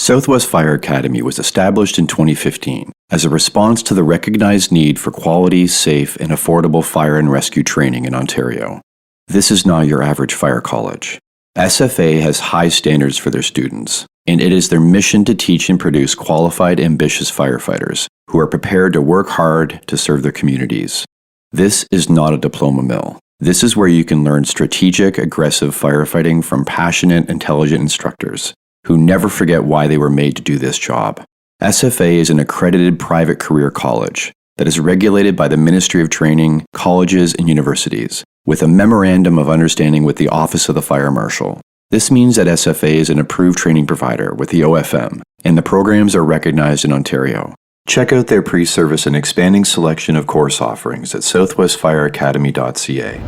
Southwest Fire Academy was established in 2015 as a response to the recognized need for quality, safe, and affordable fire and rescue training in Ontario. This is not your average fire college. SFA has high standards for their students, and it is their mission to teach and produce qualified, ambitious firefighters who are prepared to work hard to serve their communities. This is not a diploma mill. This is where you can learn strategic, aggressive firefighting from passionate, intelligent instructors who never forget why they were made to do this job. SFA is an accredited private career college that is regulated by the Ministry of Training, colleges, and universities, with a memorandum of understanding with the Office of the Fire Marshal. This means that SFA is an approved training provider with the OFM, and the programs are recognized in Ontario. Check out their pre-service and expanding selection of course offerings at southwestfireacademy.ca.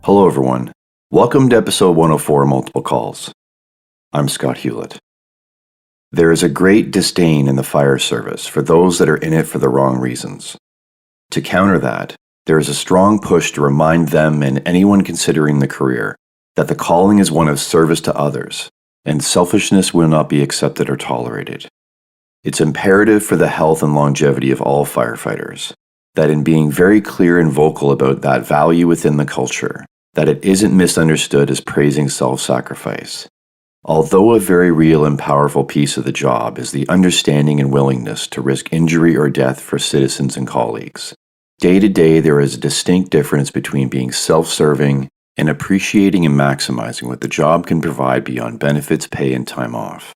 Hello everyone. Welcome to episode 104 of Multiple Calls. I'm Scott Hewlett. There is a great disdain in the fire service for those that are in it for the wrong reasons. To counter that, there is a strong push to remind them and anyone considering the career that the calling is one of service to others, and selfishness will not be accepted or tolerated. It's imperative for the health and longevity of all firefighters that in being very clear and vocal about that value within the culture, that it isn't misunderstood as praising self-sacrifice. Although a very real and powerful piece of the job is the understanding and willingness to risk injury or death for citizens and colleagues. Day to day, there is a distinct difference between being self-serving and appreciating and maximizing what the job can provide beyond benefits, pay, and time off.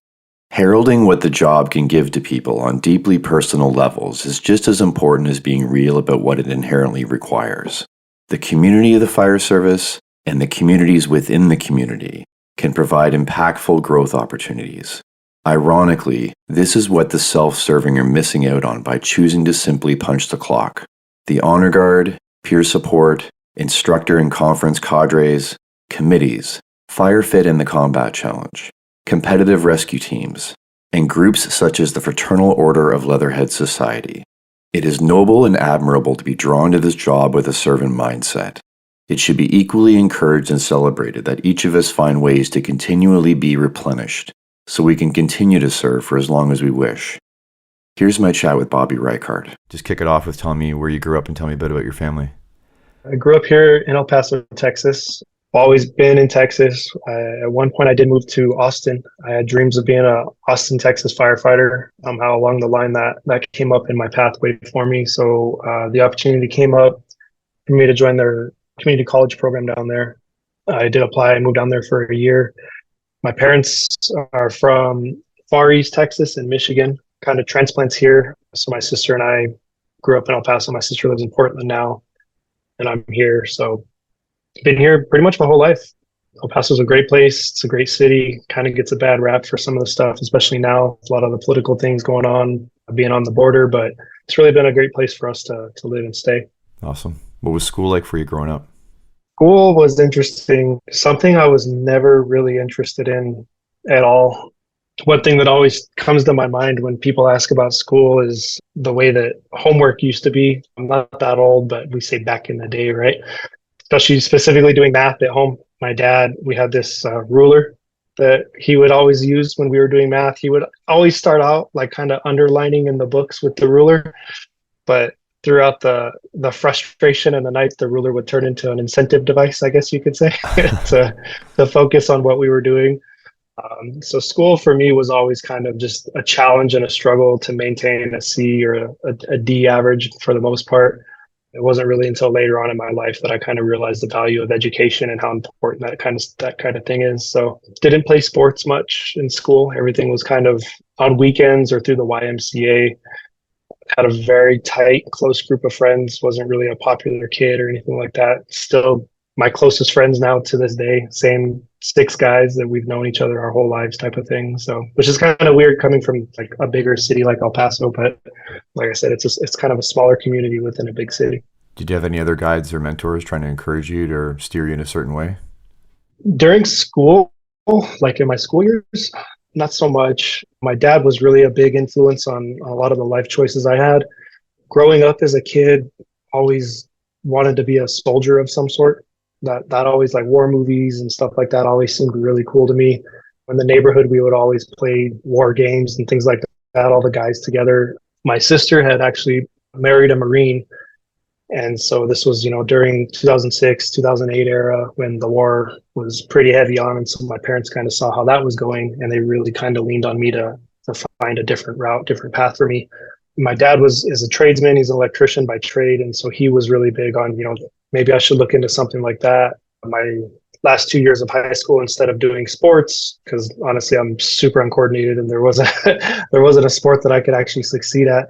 Heralding what the job can give to people on deeply personal levels is just as important as being real about what it inherently requires. The community of the fire service and the communities within the community can provide impactful growth opportunities. Ironically, this is what the self-serving are missing out on by choosing to simply punch the clock. The honor guard, peer support, instructor and conference cadres, committees, fire fit and the combat challenge, competitive rescue teams, and groups such as the Fraternal Order of Leatherhead Society. It is noble and admirable to be drawn to this job with a servant mindset. It should be equally encouraged and celebrated that each of us find ways to continually be replenished, so we can continue to serve for as long as we wish. Here's my chat with Bobby Reichardt. Just kick it off with telling me where you grew up and tell me a bit about your family. I grew up here in El Paso, Texas. Always been in Texas. At one point, I did move to Austin. I had dreams of being a Austin, Texas firefighter. How along the line that came up in my pathway for me. So the opportunity came up for me to join their community college program down there. I did apply. I moved down there for a year. My parents are from Far East Texas and Michigan, kind of transplants here. So my sister and I grew up in El Paso. My sister lives in Portland now, and I'm here. So been here pretty much my whole life. El Paso's a great place. It's a great city. Kind of gets a bad rap for some of the stuff, especially now. A lot of the political things going on, being on the border, but it's really been a great place for us to live and stay. Awesome. What was school like for you growing up? School was interesting. Something I was never really interested in at all. One thing that always comes to my mind when people ask about school is the way that homework used to be. I'm not that old, but we say back in the day, right? Especially specifically doing math at home. My dad, we had this ruler that he would always use when we were doing math. He would always start out like kind of underlining in the books with the ruler, but throughout the frustration and the night, the ruler would turn into an incentive device, I guess you could say, to focus on what we were doing. So school for me was always kind of just a challenge and a struggle to maintain a C or a D average for the most part. It wasn't really until later on in my life that I kind of realized the value of education and how important that kind of thing is. So didn't play sports much in school. Everything was kind of on weekends or through the YMCA. Had a very tight, close group of friends. Wasn't really a popular kid or anything like that. Still my closest friends now to this day. Same 6 guys that we've known each other our whole lives type of thing. So, which is kind of weird coming from like a bigger city like El Paso, but like I said, it's kind of a smaller community within a big city. Did you have any other guides or mentors trying to encourage you to or steer you in a certain way? During school, like in my school years, not so much. My dad was really a big influence on a lot of the life choices I had. Growing up as a kid, always wanted to be a soldier of some sort. That always, like, war movies and stuff like that always seemed really cool to me. In the neighborhood, we would always play war games and things like that, all the guys together. My sister had actually married a Marine, and so this was, during 2006, 2008 era when the war was pretty heavy on. And so my parents kind of saw how that was going, and they really kind of leaned on me to find a different route, different path for me. My dad is a tradesman. He's an electrician by trade. And so he was really big on, maybe I should look into something like that. My last 2 years of high school, instead of doing sports, because honestly, I'm super uncoordinated and there wasn't a sport that I could actually succeed at.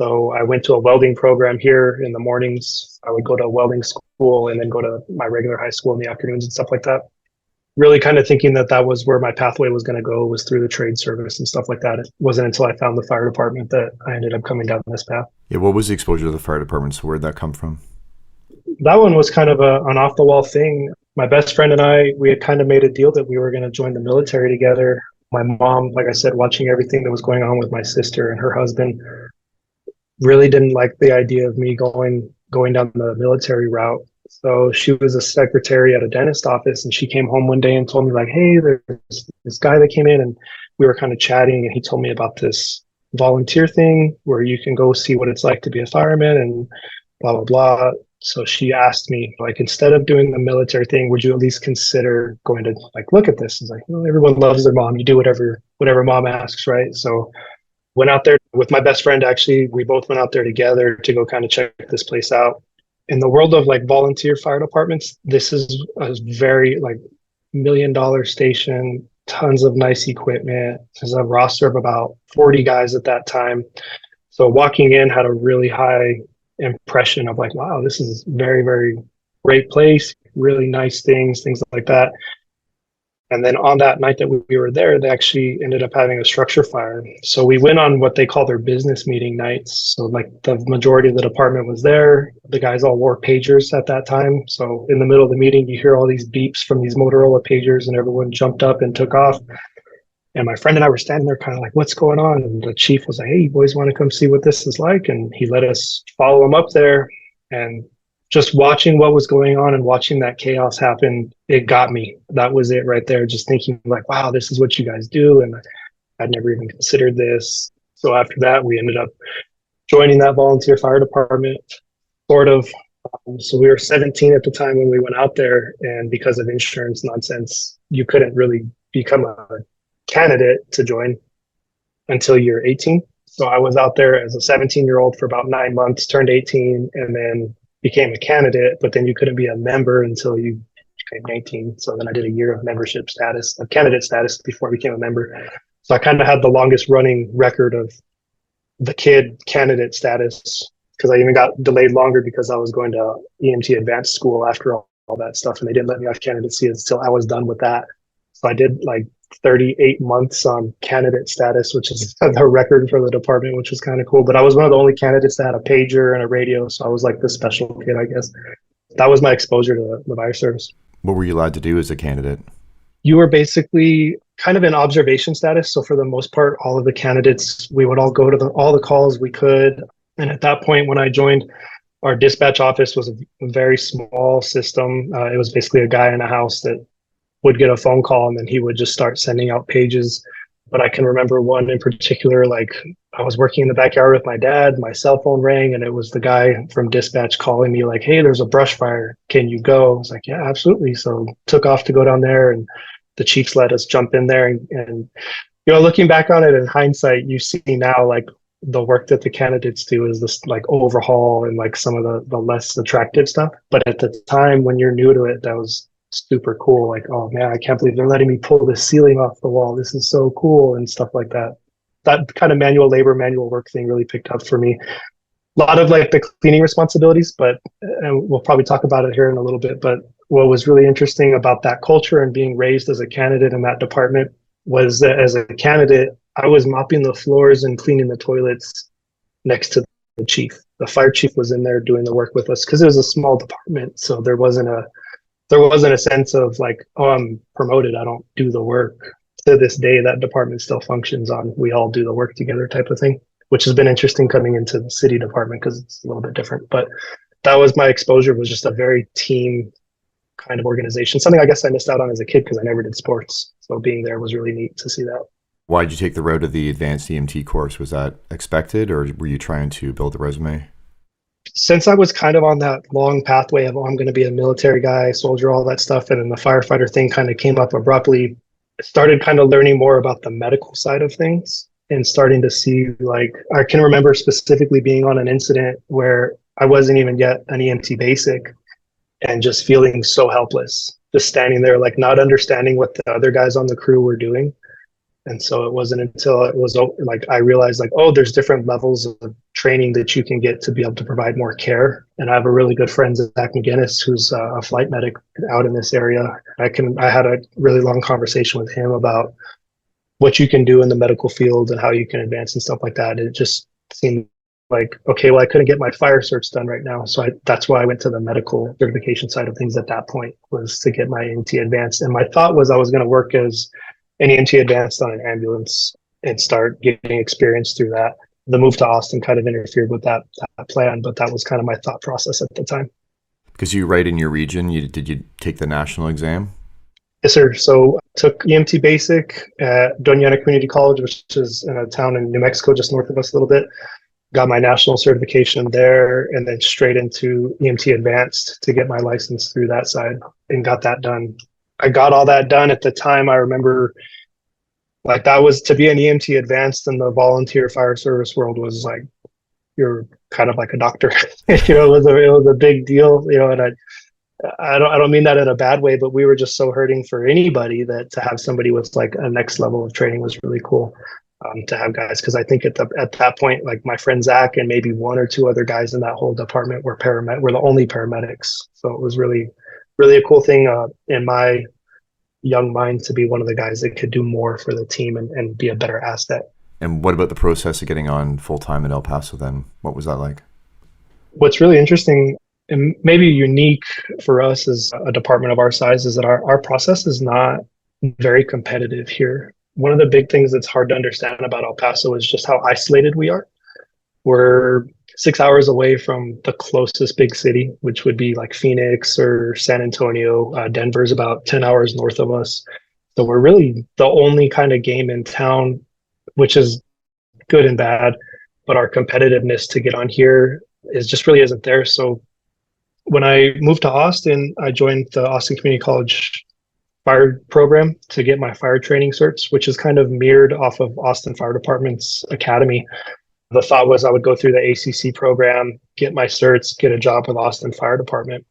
So I went to a welding program here in the mornings. I would go to a welding school and then go to my regular high school in the afternoons and stuff like that. Really kind of thinking that that was where my pathway was going to go, was through the trade service and stuff like that. It wasn't until I found the fire department that I ended up coming down this path. Yeah, what was the exposure to the fire departments? Where'd that come from? That one was kind of an off the wall thing. My best friend and we had kind of made a deal that we were going to join the military together. My mom, like I said, watching everything that was going on with my sister and her husband, really didn't like the idea of me going down the military route. So she was a secretary at a dentist office, and she came home one day and told me, like, hey, there's this guy that came in, and we were kind of chatting, and he told me about this volunteer thing where you can go see what it's like to be a fireman and blah blah blah. So she asked me, like, instead of doing the military thing, would you at least consider going to, like, look at this? It's like, well, everyone loves their mom. You do whatever mom asks, right? So went out there with my best friend. Actually, we both went out there together to go kind of check this place out. In the world of, like, volunteer fire departments, this is a very, like, $1 million station, tons of nice equipment. There's a roster of about 40 guys at that time. So walking in had a really high impression of, like, wow, this is very, very great place, really nice things like that. And then on that night that we were there, they actually ended up having a structure fire. So we went on what they call their business meeting nights. So, like, the majority of the department was there. The guys all wore pagers at that time. So in the middle of the meeting, you hear all these beeps from these Motorola pagers, and everyone jumped up and took off. And my friend and I were standing there kind of like, what's going on? And the chief was like, hey, you boys want to come see what this is like? And he let us follow him up there. And just watching what was going on and watching that chaos happen, it got me. That was it right there. Just thinking, like, wow, this is what you guys do. And I'd never even considered this. So after that, we ended up joining that volunteer fire department, sort of. So we were 17 at the time when we went out there. And because of insurance nonsense, you couldn't really become a candidate to join until you're 18. So I was out there as a 17-year-old for about 9 months, turned 18, and then became a candidate. But then you couldn't be a member until you became 19. So then I did a year of membership status, of candidate status, before I became a member. So I kind of had the longest running record of the kid candidate status, because I even got delayed longer because I was going to EMT advanced school after all that stuff, and they didn't let me off candidacy until I was done with that. So I did like 38 months on candidate status, which is the record for the department, which was kind of cool. But I was one of the only candidates that had a pager and a radio, so I was like the special kid, I guess. That was my exposure to the fire service. What were you allowed to do as a candidate? You were basically kind of in observation status. So for the most part, all of the candidates, we would all go to all the calls we could. And at that point, when I joined, our dispatch office was a very small system. It was basically a guy in a house that would get a phone call, and then he would just start sending out pages. But I can remember one in particular, like, I was working in the backyard with my dad, my cell phone rang, and it was the guy from dispatch calling me like, hey, there's a brush fire. Can you go? I was like, yeah, absolutely. So took off to go down there, and the chiefs let us jump in there. And looking back on it in hindsight, you see now, like, the work that the candidates do is this, like, overhaul and, like, some of the less attractive stuff. But at the time when you're new to it, that was super cool. Like, oh man, I can't believe they're letting me pull the ceiling off the wall. This is so cool, and stuff like that. That kind of manual labor, manual work thing really picked up for me. A lot of, like, the cleaning responsibilities, but and we'll probably talk about it here in a little bit. But what was really interesting about that culture and being raised as a candidate in that department was that as a candidate, I was mopping the floors and cleaning the toilets next to the chief. the fire chief was in there doing the work with us because it was a small department. So there wasn't a sense of like, oh, I'm promoted, I don't do the work. To this day, that department still functions on we all do the work together type of thing, which has been interesting coming into the city department because it's a little bit different. But that was my exposure, was just a very team kind of organization. Something I guess I missed out on as a kid because I never did sports. So being there was really neat to see that. Why did you take the route of the advanced EMT course? Was that expected, or were you trying to build a resume? Since I was kind of on that long pathway of, oh, I'm going to be a military guy, soldier, all that stuff, and then the firefighter thing kind of came up abruptly, I started kind of learning more about the medical side of things and starting to see, like, I can remember specifically being on an incident where I wasn't even yet an EMT basic and just feeling so helpless, just standing there, like not understanding what the other guys on the crew were doing. And so it wasn't until it was like I realized, like, oh, there's different levels of training that you can get to be able to provide more care. And I have a really good friend, Zach McGinnis, who's a flight medic out in this area. I had a really long conversation with him about what you can do in the medical field and how you can advance and stuff like that. It just seemed like, okay, well, I couldn't get my fire certs done right now. So that's why I went to the medical certification side of things at that point, was to get my EMT advanced. And my thought was I was going to work as an EMT advanced on an ambulance and start getting experience through that. The move to Austin kind of interfered with that plan, but that was kind of my thought process at the time. Because you right in your region, did you take the national exam? Yes, sir. So I took EMT basic at Doñana Community College, which is in a town in New Mexico, just north of us a little bit. Got my national certification there, and then straight into EMT advanced to get my license through that side, and got that done. I got all that done at the time. I remember, like, that was to be an EMT advanced in the volunteer fire service world was like, you're kind of like a doctor. It was a big deal, and I don't mean that in a bad way, but we were just so hurting for anybody that to have somebody with like a next level of training was really cool. To have guys, because I think at that point, like my friend Zach and maybe one or two other guys in that whole department were the only paramedics. So it was really, really a cool thing in my young mind to be one of the guys that could do more for the team and be a better asset. And what about the process of getting on full time in El Paso then? What was that like? What's really interesting and maybe unique for us as a department of our size is that our process is not very competitive here. One of the big things that's hard to understand about El Paso is just how isolated we are. We're 6 hours away from the closest big city, which would be like Phoenix or San Antonio. Denver's about 10 hours north of us. So we're really the only kind of game in town, which is good and bad, but our competitiveness to get on here is just really isn't there. So when I moved to Austin, I joined the Austin Community College fire program to get my fire training certs, which is kind of mirrored off of Austin Fire Department's academy. The thought was I would go through the ACC program, get my certs, get a job with Austin Fire Department.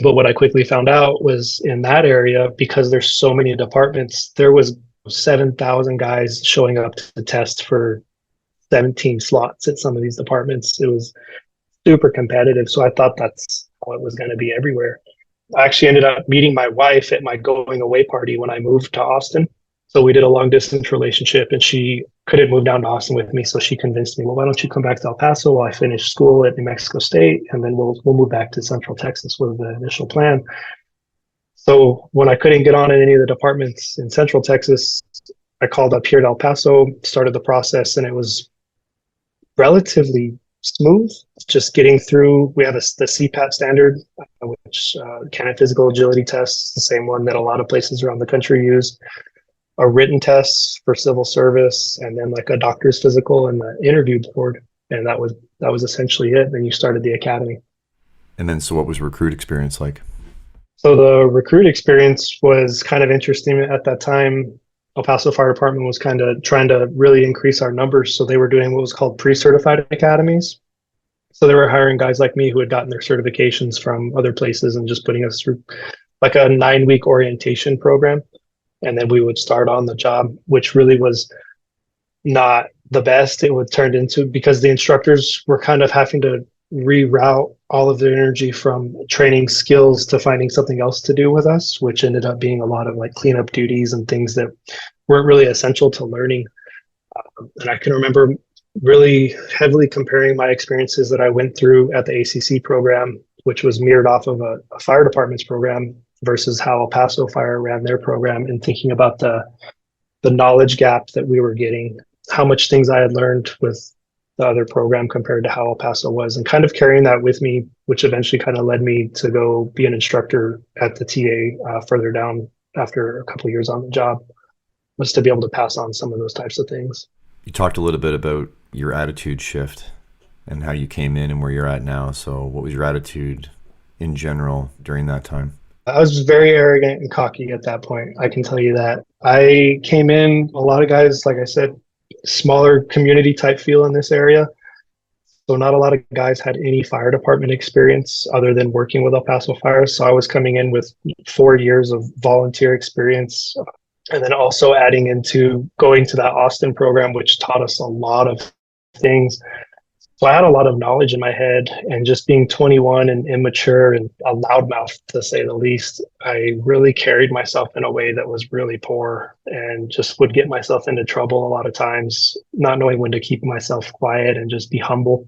But what I quickly found out was in that area, because there's so many departments, there was 7,000 guys showing up to the test for 17 slots at some of these departments. It was super competitive. So I thought that's how it was going to be everywhere. I actually ended up meeting my wife at my going away party when I moved to Austin. So we did a long distance relationship and she couldn't move down to Austin with me. So she convinced me, well, why don't you come back to El Paso while I finish school at New Mexico State, and then we'll move back to Central Texas was the initial plan. So when I couldn't get on in any of the departments in Central Texas, I called up here to El Paso, started the process, and it was relatively smooth, just getting through. We have the CPAT standard, which Canon Physical Agility Test, the same one that a lot of places around the country use. A written test for civil service, and then like a doctor's physical and the interview board, and that was essentially it. Then you started the academy. And then, so what was recruit experience like? So the recruit experience was kind of interesting at that time. El Paso Fire Department was kind of trying to really increase our numbers. So they were doing what was called pre-certified academies. So they were hiring guys like me who had gotten their certifications from other places and just putting us through like a 9-week orientation program. And then we would start on the job, which really was not the best. It would turn into, because the instructors were kind of having to reroute all of their energy from training skills to finding something else to do with us, which ended up being a lot of like cleanup duties and things that weren't really essential to learning. And I can remember really heavily comparing my experiences that I went through at the ACC program, which was mirrored off of a fire department's program, versus how El Paso Fire ran their program, and thinking about the knowledge gap that we were getting, how much things I had learned with the other program compared to how El Paso was, and kind of carrying that with me, which eventually kind of led me to go be an instructor at the TA further down after a couple of years on the job, was to be able to pass on some of those types of things. You talked a little bit about your attitude shift and how you came in and where you're at now. So what was your attitude in general during that time? I was very arrogant and cocky at that point. I can tell you that. I came in, a lot of guys, like I said, smaller community type feel in this area. So not a lot of guys had any fire department experience other than working with El Paso Fire. So I was coming in with 4 years of volunteer experience, and then also adding into going to that Austin program, which taught us a lot of things. So I had a lot of knowledge in my head, and just being 21 and immature and a loudmouth, to say the least, I really carried myself in a way that was really poor, and just would get myself into trouble a lot of times, not knowing when to keep myself quiet and just be humble.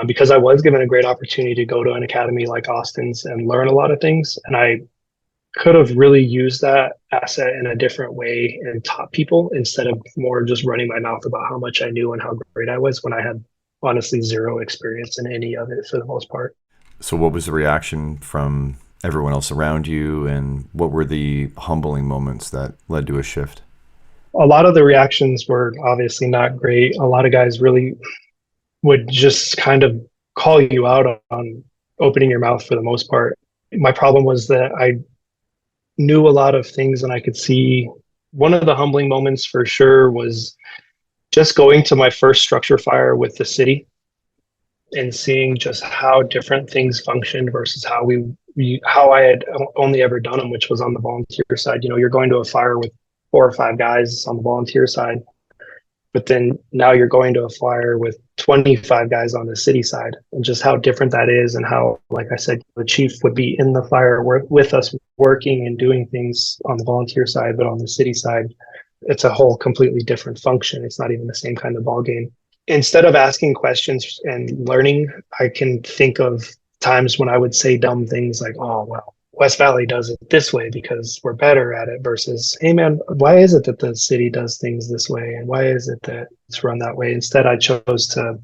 Because I was given a great opportunity to go to an academy like Austin's and learn a lot of things. And I could have really used that asset in a different way and taught people, instead of more just running my mouth about how much I knew and how great I was, when I had honestly zero experience in any of it for the most part. So what was the reaction from everyone else around you, and what were the humbling moments that led to a shift? A lot of the reactions were obviously not great. A lot of guys really would just kind of call you out on opening your mouth for the most part. My problem was that I knew a lot of things, and I could see one of the humbling moments for sure was just going to my first structure fire with the city and seeing just how different things functioned versus how I had only ever done them, which was on the volunteer side. You know, you're going to a fire with 4 or 5 guys on the volunteer side, but then now you're going to a fire with 25 guys on the city side, and just how different that is, and how, like I said, the chief would be in the fire with us, working and doing things on the volunteer side, but on the city side, it's a whole completely different function. It's not even the same kind of ball game. Instead of asking questions and learning, I can think of times when I would say dumb things like, oh, well, West Valley does it this way because we're better at it, versus, hey man, why is it that the city does things this way? And why is it that it's run that way? Instead, I chose to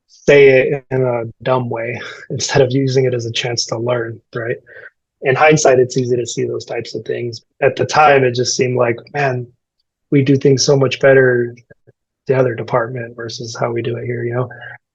say it in a dumb way instead of using it as a chance to learn, right? In hindsight, it's easy to see those types of things. At the time, it just seemed like, man, we do things so much better the other department versus how we do it here. You know,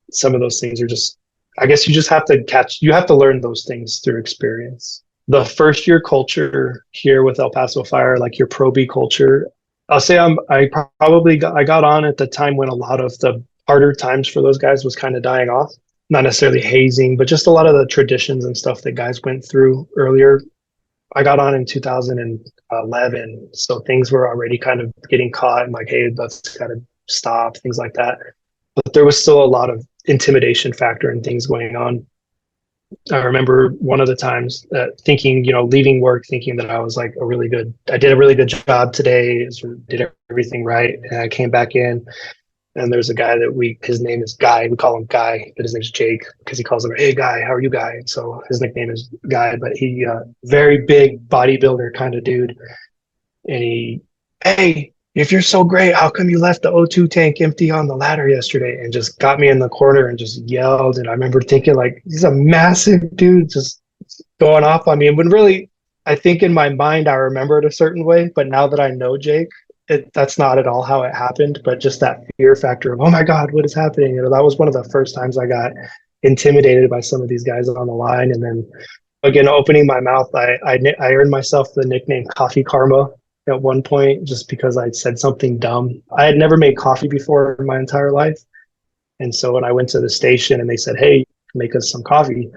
some of those things are just, I guess you just have to you have to learn those things through experience. The first year culture here with El Paso Fire, like your Pro B culture, I'll say I got on at the time when a lot of the harder times for those guys was kind of dying off. Not necessarily hazing, but just a lot of the traditions and stuff that guys went through earlier. I got on in 2011, so things were already kind of getting caught, and like, hey, that's got to stop, things like that. But there was still a lot of intimidation factor and things going on. I remember one of the times thinking, you know, leaving work, thinking that I did a really good job today, did everything right. And I came back in, and there's a guy his name is Guy. We call him Guy, but his name's Jake because he calls him, hey, Guy, how are you, Guy? So his nickname is Guy, but he, very big bodybuilder kind of dude. And hey, if you're so great, how come you left the O2 tank empty on the ladder yesterday? And just got me in the corner and just yelled. And I remember thinking, like, he's a massive dude just going off on me. And when really, I think in my mind, I remember it a certain way. But now that I know Jake, that's not at all how it happened. But just that fear factor of, oh my God, what is happening? You know, that was one of the first times I got intimidated by some of these guys on the line. And then again, opening my mouth, I earned myself the nickname Coffee Karma at one point, just because I'd said something dumb. I had never made coffee before in my entire life. And so when I went to the station and they said, hey, make us some coffee,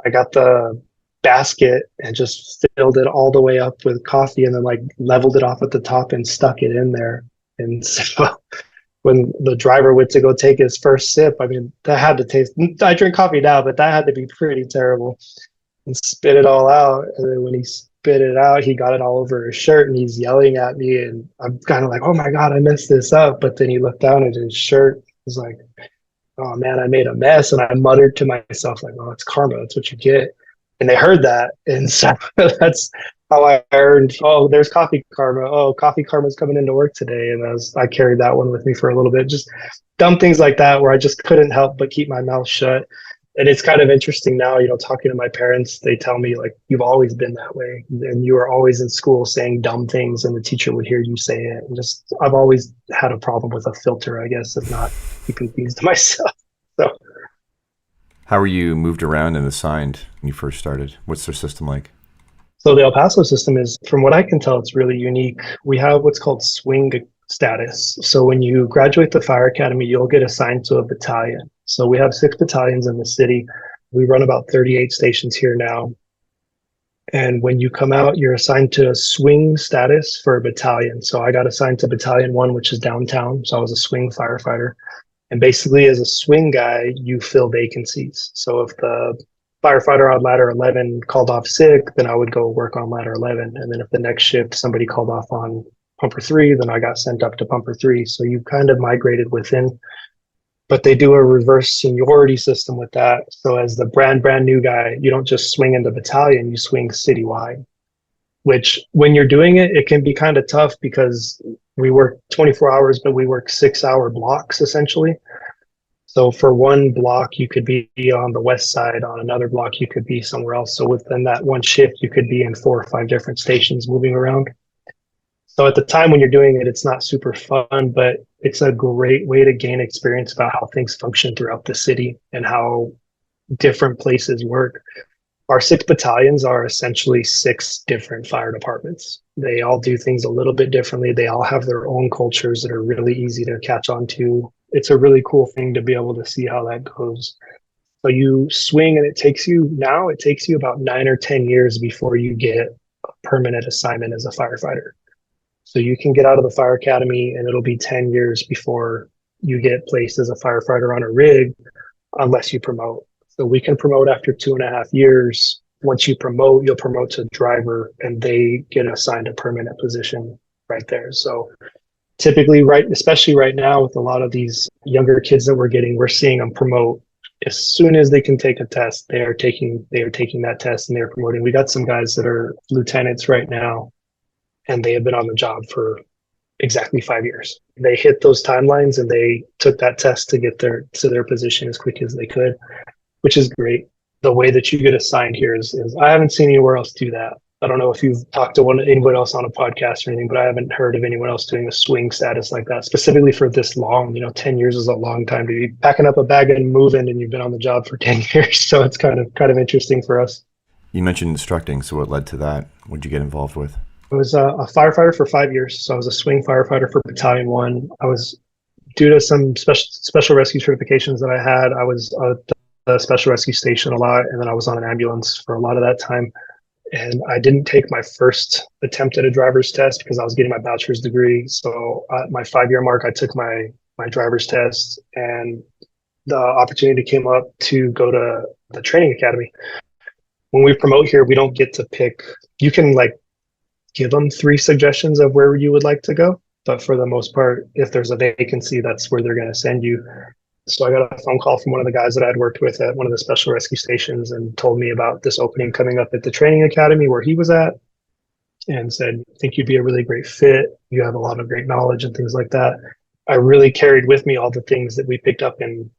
I got the basket and just filled it all the way up with coffee, and then like leveled it off at the top and stuck it in there. And so when the driver went to go take his first sip, I mean, that had to taste, I drink coffee now, but that had to be pretty terrible, and spit it all out. And then when he spit it out, he got it all over his shirt, and he's yelling at me, and I'm kind of like, oh my God, I messed this up. But then he looked down at his shirt was like, oh man, I made a mess. And I muttered to myself, like, oh, it's karma. That's what you get. And they heard that. And so that's how I earned, oh, there's coffee karma. Oh, coffee karma's coming into work today. And I carried that one with me for a little bit. Just dumb things like that where I just couldn't help but keep my mouth shut. And it's kind of interesting now, talking to my parents, they tell me like, you've always been that way. And you were always in school saying dumb things and the teacher would hear you say it. And just, I've always had a problem with a filter, I guess, of not keeping things to myself. So, How were you moved around and assigned when you first started? What's their system like? so the El Paso system is, from what I can tell, it's really unique. We have what's called swing status. So when you graduate the fire academy, you'll get assigned to a battalion. So we have 6 battalions in the city. We run about 38 stations here now. And when you come out, you're assigned to a swing status for a battalion. So I got assigned to Battalion 1, which is downtown. So I was a swing firefighter. And basically, as a swing guy, you fill vacancies. So if the firefighter on ladder 11 called off sick, then I would go work on ladder 11. And then if the next shift somebody called off on pumper 3, then I got sent up to pumper 3. So you kind of migrated within. But they do a reverse seniority system with that. So as the brand new guy, you don't just swing into battalion, you swing citywide, which when you're doing it, it can be kind of tough because we work 24 hours, but we work 6-hour blocks essentially. So for one block, you could be on the west side. On another block, you could be somewhere else. So within that one shift, you could be in 4 or 5 different stations moving around. So at the time when you're doing it, it's not super fun, but it's a great way to gain experience about how things function throughout the city and how different places work. Our 6 battalions are essentially 6 different fire departments. They all do things a little bit differently. They all have their own cultures that are really easy to catch on to. It's a really cool thing to be able to see how that goes. So you swing and it takes you about 9 or 10 years before you get a permanent assignment as a firefighter. So you can get out of the fire academy and it'll be 10 years before you get placed as a firefighter on a rig unless you promote. So we can promote after 2.5 years. Once you promote, you'll promote to driver and they get assigned a permanent position right there. So typically, especially right now with a lot of these younger kids that we're seeing them promote as soon as they can take a test. They are taking that test and they're promoting. We got some guys that are lieutenants right now and they have been on the job for exactly 5 years. They hit those timelines and they took that test to get to their position as quick as they could, which is great. The way that you get assigned here is I haven't seen anywhere else do that. I don't know if you've talked to anyone else on a podcast or anything, but I haven't heard of anyone else doing a swing status like that, specifically for this long. 10 years is a long time to be packing up a bag and moving, and you've been on the job for 10 years. So it's kind of interesting for us. You mentioned instructing, so what led to that? What did you get involved with? I was a firefighter for 5 years. So I was a swing firefighter for Battalion 1. I was, due to some special rescue certifications that I had, I was a special rescue station a lot, and then I was on an ambulance for a lot of that time. And I didn't take my first attempt at a driver's test because I was getting my bachelor's degree. So at my 5-year mark, I took my driver's test, and the opportunity came up to go to the training academy. When we promote here, we don't get to pick. You can give them 3 suggestions of where you would like to go. But for the most part, if there's a vacancy, that's where they're going to send you. So I got a phone call from one of the guys that I'd worked with at one of the special rescue stations and told me about this opening coming up at the training academy where he was at, and said, I think you'd be a really great fit. You have a lot of great knowledge and things like that. I really carried with me all the things that we picked up in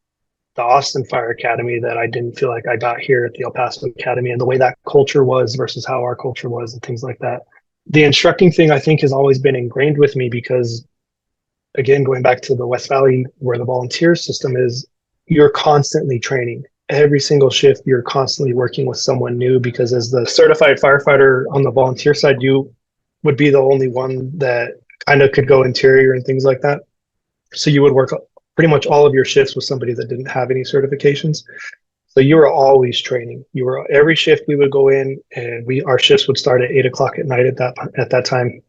the Austin Fire Academy that I didn't feel like I got here at the El Paso Academy, and the way that culture was versus how our culture was and things like that. The instructing thing, I think, has always been ingrained with me because, again, going back to the West Valley where the volunteer system is, you're constantly training. Every single shift, you're constantly working with someone new because as the certified firefighter on the volunteer side, you would be the only one that kind of could go interior and things like that. So you would work pretty much all of your shifts with somebody that didn't have any certifications. So you were always training. Every shift we would go in, and our shifts would start at 8:00 at night at that time.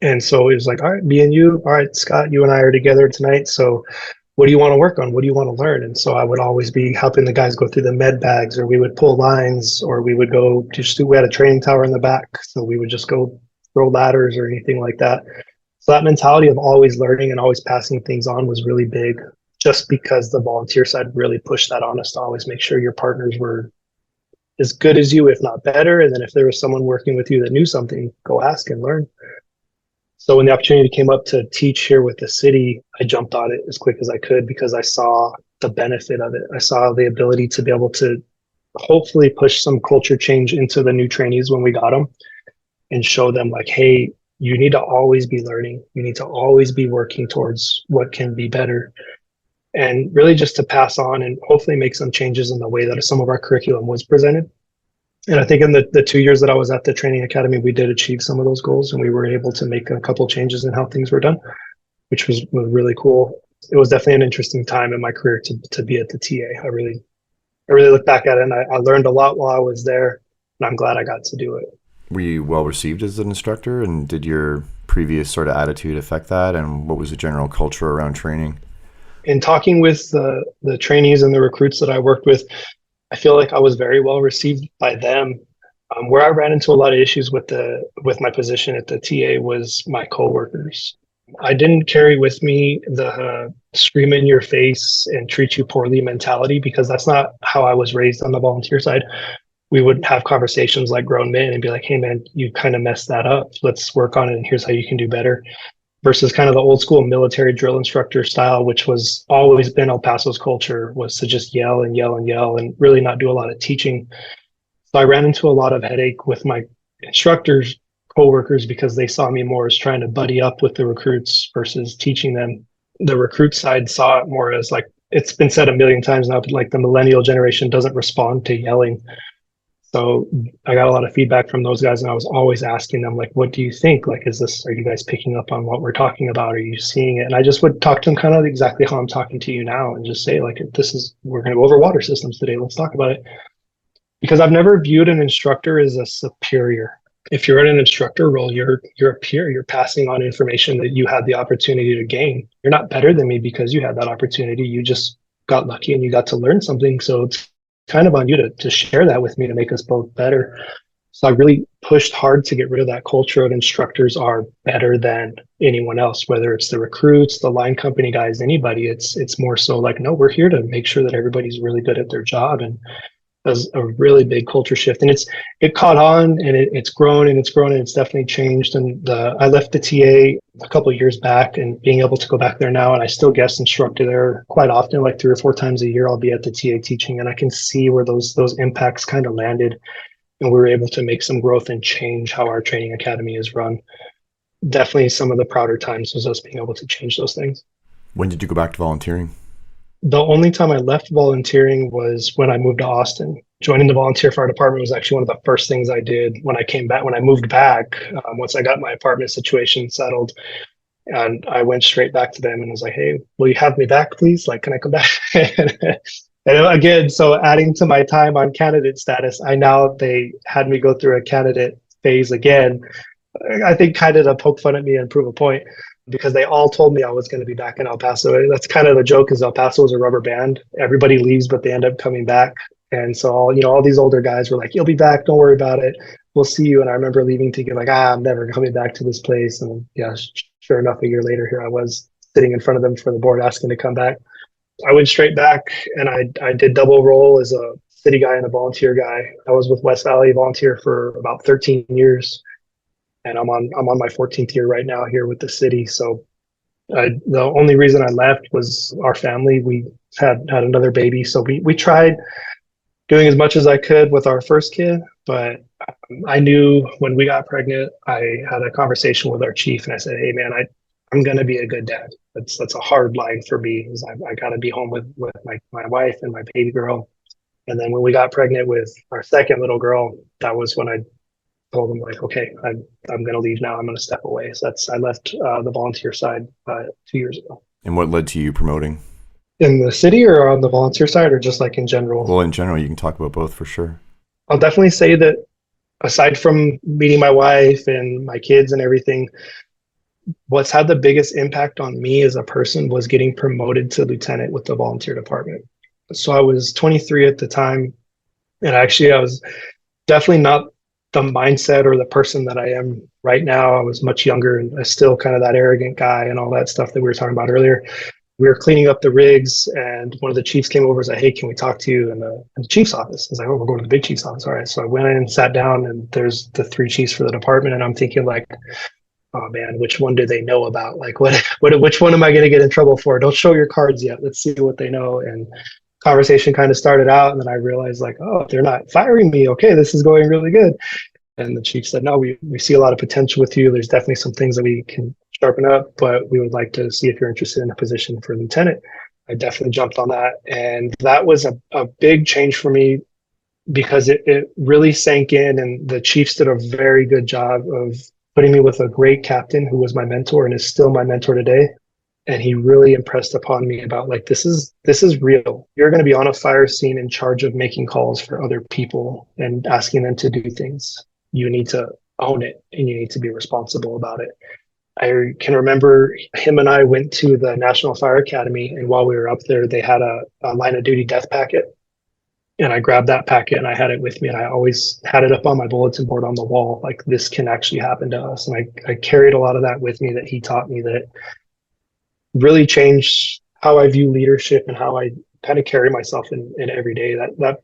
And so it was like, all right, me and you, all right, Scott, you and I are together tonight. So what do you want to work on? What do you want to learn? And so I would always be helping the guys go through the med bags, or we would pull lines, or we would go we had a training tower in the back. So we would just go throw ladders or anything like that. So that mentality of always learning and always passing things on was really big. just because the volunteer side really pushed that on us to always make sure your partners were as good as you, if not better. And then if there was someone working with you that knew something, go ask and learn. So when the opportunity came up to teach here with the city, I jumped on it as quick as I could because I saw the benefit of it. I saw the ability to be able to hopefully push some culture change into the new trainees when we got them and show them like, hey, you need to always be learning. You need to always be working towards what can be better. And really just to pass on and hopefully make some changes in the way that some of our curriculum was presented. And I think in the 2 years that I was at the training academy, we did achieve some of those goals and we were able to make a couple changes in how things were done, which was really cool. It was definitely an interesting time in my career to be at the TA. I really look back at it and I learned a lot while I was there, and I'm glad I got to do it. Were you well received as an instructor, and did your previous sort of attitude affect that? And what was the general culture around training? In talking with the trainees and the recruits that I worked with, I feel like I was very well received by them. Where I ran into a lot of issues with my position at the TA was my coworkers. I didn't carry with me the scream in your face and treat you poorly mentality because that's not how I was raised on the volunteer side. We would have conversations like grown men and be like, hey man, you kind of messed that up. Let's work on it and here's how you can do better. Versus kind of the old school military drill instructor style, which was always been El Paso's culture, was to just yell and yell and yell and really not do a lot of teaching. So I ran into a lot of headache with my instructors, coworkers, because they saw me more as trying to buddy up with the recruits versus teaching them. The recruit side saw it more as like, it's been said a million times now, but like the millennial generation doesn't respond to yelling. So I got a lot of feedback from those guys and I was always asking them, like, what do you think? Like, are you guys picking up on what we're talking about? Are you seeing it? And I just would talk to them kind of exactly how I'm talking to you now and just say, like, we're going to go over water systems today. Let's talk about it. Because I've never viewed an instructor as a superior. If you're in an instructor role, you're a peer. You're passing on information that you had the opportunity to gain. You're not better than me because you had that opportunity. You just got lucky and you got to learn something. So it's kind of on you to share that with me to make us both better. So I really pushed hard to get rid of that culture of instructors are better than anyone else, whether it's the recruits, the line company guys, anybody. It's more so like, no, we're here to make sure that everybody's really good at their job. And that's a really big culture shift. And it caught on and it's grown and it's grown and it's definitely changed. And I left the TA a couple of years back and being able to go back there now, and I still guest instructor there quite often, like 3 or 4 times a year. I'll be at the TA teaching, and I can see where those impacts kind of landed, and we were able to make some growth and change how our training academy is run. Definitely some of the prouder times was us being able to change those things. When did you go back to volunteering? The only time I left volunteering was when I moved to Austin. Joining the volunteer fire department was actually one of the first things I did when I moved back, once I got my apartment situation settled. And I went straight back to them and was like, hey, will you have me back, please? Like, can I come back? And again, so adding to my time on candidate status, they had me go through a candidate phase again. I think kind of to poke fun at me and prove a point, because they all told me I was going to be back in El Paso. That's kind of the joke, is El Paso is a rubber band. Everybody leaves, but they end up coming back. And so all these older guys were like, you'll be back. Don't worry about it. We'll see you. And I remember leaving thinking like, I'm never coming back to this place. And yeah, sure enough, a year later, here I was sitting in front of them for the board asking to come back. I went straight back and I did double role as a city guy and a volunteer guy. I was with West Valley Volunteer for about 13 years. And I'm on my 14th year right now here with the city. So the only reason I left was our family. We had another baby. So we tried doing as much as I could with our first kid, but I knew when we got pregnant, I had a conversation with our chief and I said, hey man, I'm going to be a good dad. That's a hard line for me, is I got to be home with my wife and my baby girl. And then when we got pregnant with our second little girl, that was when I told them like, okay, I'm going to leave now. I'm going to step away. So I left the volunteer side 2 years ago. And what led to you promoting? In the city or on the volunteer side, or just like in general? Well, in general, you can talk about both for sure. I'll definitely say that aside from meeting my wife and my kids and everything, what's had the biggest impact on me as a person was getting promoted to lieutenant with the volunteer department. So I was 23 at the time, and actually I was definitely not the mindset or the person that I am right now. I was much younger and still kind of that arrogant guy and all that stuff that we were talking about earlier. We were cleaning up the rigs, and one of the chiefs came over and said, "Hey, can we talk to you in the chief's office?" I was like, "Oh, we're going to the big chief's office." All right. So I went in and sat down, and there's the three chiefs for the department. And I'm thinking like, oh man, which one do they know about? Like which one am I going to get in trouble for? Don't show your cards yet. Let's see what they know. And conversation kind of started out. And then I realized like, oh, they're not firing me. Okay, this is going really good. And the chief said, no, we see a lot of potential with you. There's definitely some things that we can sharpen up, but we would like to see if you're interested in a position for lieutenant. I definitely jumped on that. And that was a big change for me because it really sank in, and the Chiefs did a very good job of putting me with a great captain who was my mentor and is still my mentor today. And he really impressed upon me about like, this is real. You're going to be on a fire scene in charge of making calls for other people and asking them to do things. You need to own it and you need to be responsible about it. I can remember him and I went to the National Fire Academy, and while we were up there, they had a line of duty death packet. And I grabbed that packet and I had it with me, and I always had it up on my bulletin board on the wall. Like, this can actually happen to us. And I carried a lot of that with me that he taught me that really changed how I view leadership and how I kind of carry myself in every day. That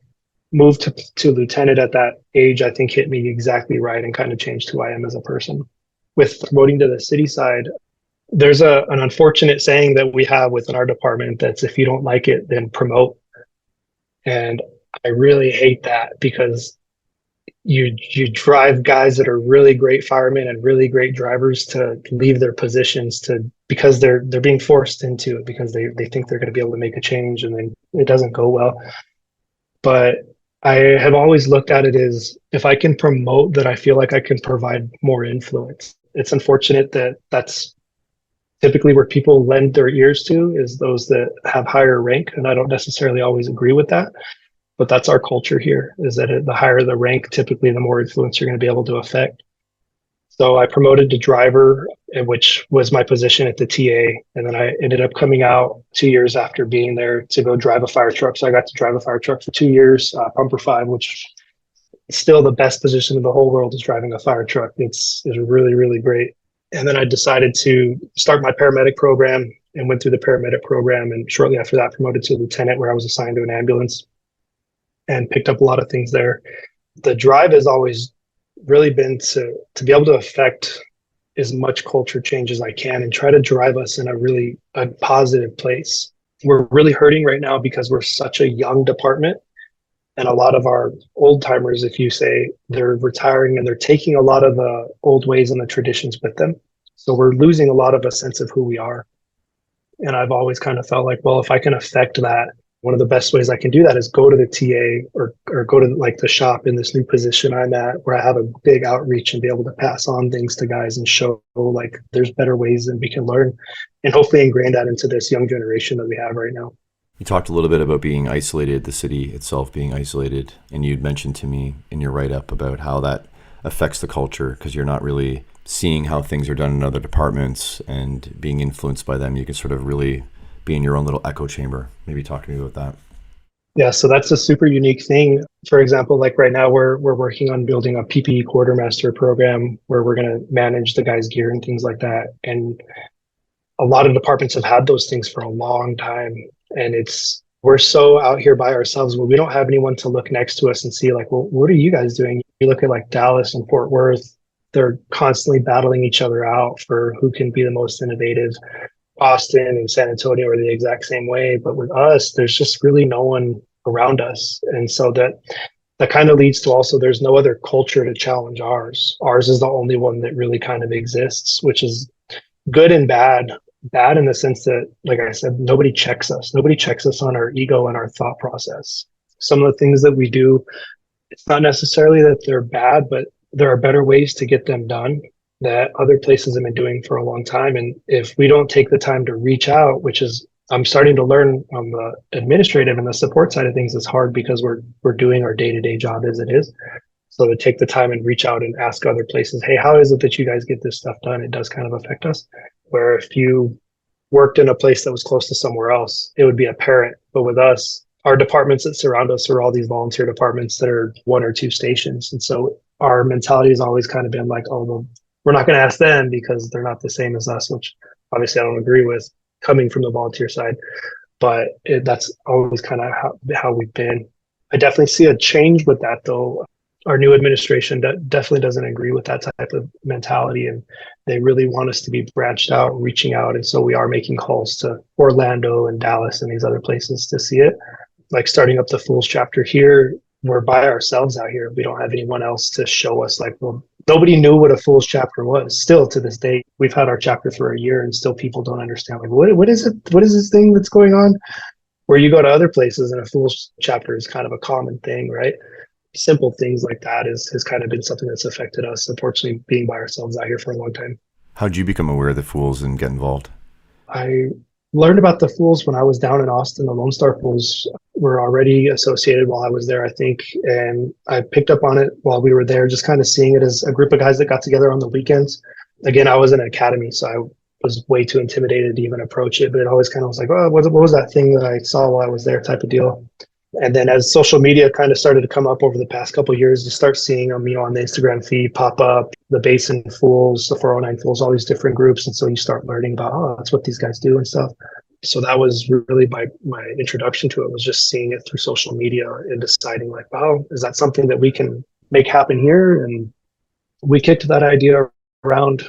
move to lieutenant at that age, I think, hit me exactly right and kind of changed who I am as a person. With promoting to the city side, there's an unfortunate saying that we have within our department that's, if you don't like it, then promote. And I really hate that, because you drive guys that are really great firemen and really great drivers to leave their positions because they're being forced into it because they think they're going to be able to make a change, and then it doesn't go well. But I have always looked at it as, if I can promote, that I feel like I can provide more influence. It's unfortunate that that's typically where people lend their ears to, is those that have higher rank. And I don't necessarily always agree with that, but that's our culture here, is that the higher the rank, typically the more influence you're going to be able to affect. So I promoted to driver, which was my position at the TA. And then I ended up coming out 2 years after being there to go drive a fire truck. So I got to drive a fire truck for 2 years, Pumper 5, which is still the best position in the whole world, is driving a fire truck. It's really, really great. And then I decided to start my paramedic program and went through the paramedic program. And shortly after that, promoted to lieutenant, where I was assigned to an ambulance and picked up a lot of things there. The drive has always really been to be able to affect as much culture change as I can and try to drive us in a positive place. We're really hurting right now because we're such a young department, and a lot of our old timers, if you say, they're retiring and they're taking a lot of the old ways and the traditions with them. So we're losing a lot of a sense of who we are. And I've always kind of felt like, well, if I can affect that, one of the best ways I can do that is go to the TA or go to like the shop in this new position I'm at, where I have a big outreach and be able to pass on things to guys and show like there's better ways that we can learn, and hopefully ingrain that into this young generation that we have right now. You talked a little bit about being isolated, the city itself being isolated, and you'd mentioned to me in your write-up about how that affects the culture, because you're not really seeing how things are done in other departments and being influenced by them. You can sort of really be in your own little echo chamber. Maybe talk to me about that. Yeah, so that's a super unique thing. For example, like right now, we're working on building a PPE quartermaster program where we're going to manage the guys' gear and things like that. And a lot of departments have had those things for a long time. And we're so out here by ourselves where we don't have anyone to look next to us and see like, well, what are you guys doing? You look at like Dallas and Fort Worth, they're constantly battling each other out for who can be the most innovative. Austin and San Antonio are the exact same way, but with us, there's just really no one around us. And so that kind of leads to also, there's no other culture to challenge ours. Ours is the only one that really kind of exists, which is good and bad. Bad in the sense that, like I said, nobody checks us. Nobody checks us on our ego and our thought process. Some of the things that we do, it's not necessarily that they're bad, but there are better ways to get them done that other places have been doing for a long time. And if we don't take the time to reach out, which is, I'm starting to learn on the administrative and the support side of things, is hard because we're doing our day-to-day job as it is. So to take the time and reach out and ask other places, hey, how is it that you guys get this stuff done? It does kind of affect us. Where if you worked in a place that was close to somewhere else, it would be apparent. But with us, our departments that surround us are all these volunteer departments that are 1 or 2 stations. And so our mentality has always kind of been like, oh, well, we're not going to ask them because they're not the same as us, which obviously I don't agree with. coming from the volunteer side. But that's always kind of how we've been. I definitely see a change with that, though. Our new administration definitely doesn't agree with that type of mentality, and they really want us to be branched out, reaching out. And so we are making calls to Orlando and Dallas and these other places to see it. Like starting up the Fools chapter here, we're by ourselves out here. We don't have anyone else to show us. Like, well, nobody knew what a Fools chapter was. Still to this day, we've had our chapter for a year, and still people don't understand. Like, what is it? What is this thing that's going on? Where you go to other places, and a Fools chapter is kind of a common thing, right? Simple things like that has kind of been something that's affected us, unfortunately, being by ourselves out here for a long time. How'd you become aware of the Fools and get involved? I learned about the Fools when I was down in Austin. The Lone Star Fools were already associated while I was there, I think. And I picked up on it while we were there, just kind of seeing it as a group of guys that got together on the weekends. Again, I was in an academy, so I was way too intimidated to even approach it. But it always kind of was like, oh, what was that thing that I saw while I was there type of deal. And then as social media kind of started to come up over the past couple of years, you start seeing them, on the Instagram feed pop up, the Basin Fools, the 409 Fools, all these different groups. And so you start learning about, oh, that's what these guys do and stuff. So that was really my introduction to it, was just seeing it through social media and deciding like, wow, is that something that we can make happen here? And we kicked that idea around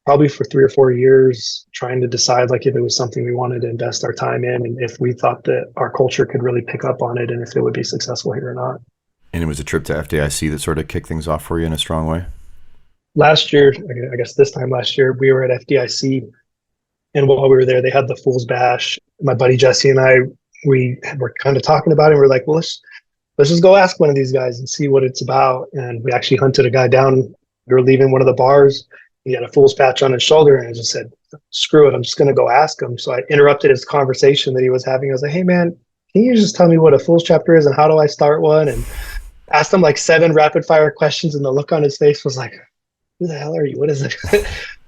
probably for 3 or 4 years, trying to decide like if it was something we wanted to invest our time in, and if we thought that our culture could really pick up on it, and if it would be successful here or not. And it was a trip to FDIC that sort of kicked things off for you in a strong way? Last year, I guess this time last year, we were at FDIC, and while we were there, they had the Fools Bash. My buddy Jesse and I, we were kind of talking about it, and we're like, well, let's just go ask one of these guys and see what it's about. And we actually hunted a guy down. We were leaving one of the bars. He had a Fool's patch on his shoulder, and I just said, screw it, I'm just going to go ask him. So I interrupted his conversation that he was having. I was like, hey, man, can you just tell me what a Fool's chapter is and how do I start one? And asked him like 7 rapid fire questions, and the look on his face was like, who the hell are you? What is it?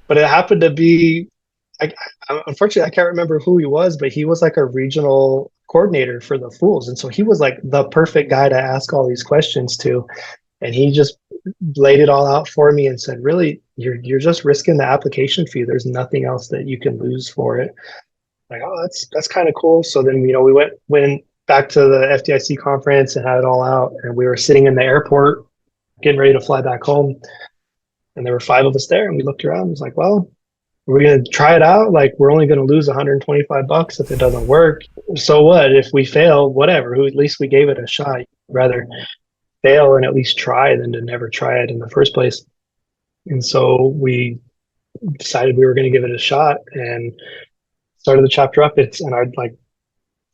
But it happened to be, unfortunately, I can't remember who he was, but he was like a regional coordinator for the Fools. And so he was like the perfect guy to ask all these questions to. And he just laid it all out for me and said, really, you're just risking the application fee. There's nothing else that you can lose for it. Like, oh, that's kind of cool. So then, we went back to the FDIC conference and had it all out. And we were sitting in the airport getting ready to fly back home. And there were 5 of us there. And we looked around and was like, well, we're going to try it out. Like, we're only going to lose $125 if it doesn't work. So what? If we fail, whatever. At least we gave it a shot. Rather fail and at least try than to never try it in the first place. And so we decided we were going to give it a shot and started the chapter up. And I'd like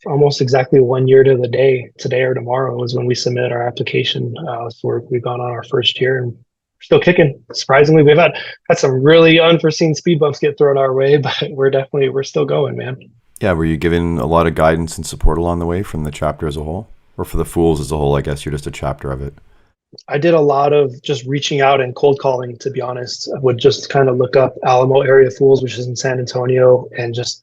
almost exactly 1 year to the day, today or tomorrow, is when we submitted our application. So we've gone on our first year and we're still kicking. Surprisingly, we've had some really unforeseen speed bumps get thrown our way, but we're still going, man. Yeah. Were you given a lot of guidance and support along the way from the chapter as a whole? Or for the Fools as a whole? I guess you're just a chapter of it. I did a lot of just reaching out and cold calling, to be honest. I would just kind of look up Alamo Area Fools, which is in San Antonio, and just